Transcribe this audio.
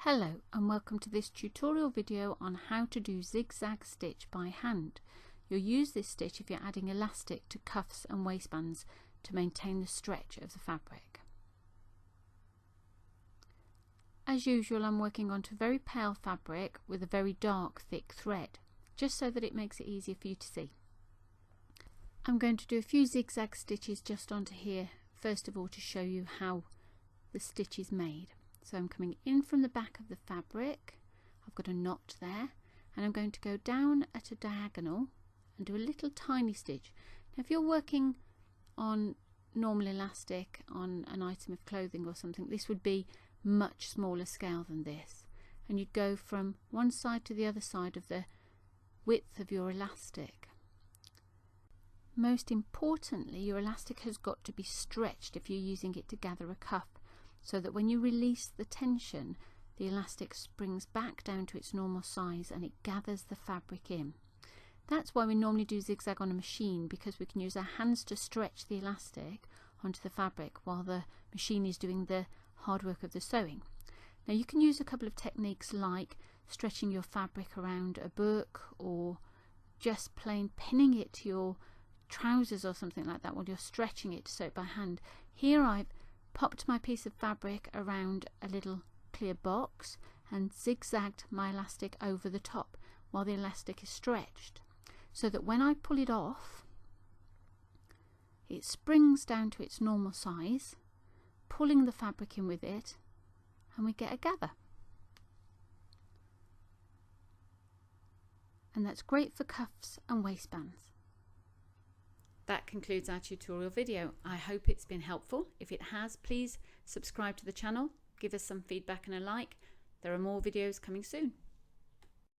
Hello and welcome to this tutorial video on how to do zigzag stitch by hand. You'll use this stitch if you're adding elastic to cuffs and waistbands to maintain the stretch of the fabric. As usual, I'm working onto very pale fabric with a very dark thick thread, just so that it makes it easier for you to see. I'm going to do a few zigzag stitches just onto here, first of all to show you how the stitch is made. So I'm coming in from the back of the fabric, I've got a knot there, and I'm going to go down at a diagonal and do a little tiny stitch. Now if you're working on normal elastic on an item of clothing or something, this would be much smaller scale than this, and you'd go from one side to the other side of the width of your elastic. Most importantly, your elastic has got to be stretched if you're using it to gather a cuff, so that when you release the tension, the elastic springs back down to its normal size and it gathers the fabric in. That's why we normally do zigzag on a machine, because we can use our hands to stretch the elastic onto the fabric while the machine is doing the hard work of the sewing. Now you can use a couple of techniques like stretching your fabric around a book, or just plain pinning it to your trousers or something like that while you're stretching it to sew it by hand. Here I've popped my piece of fabric around a little clear box and zigzagged my elastic over the top while the elastic is stretched, so that when I pull it off, it springs down to its normal size, pulling the fabric in with it, and we get a gather. And that's great for cuffs and waistbands. That concludes our tutorial video. I hope it's been helpful. If it has, please subscribe to the channel, give us some feedback and a like. There are more videos coming soon.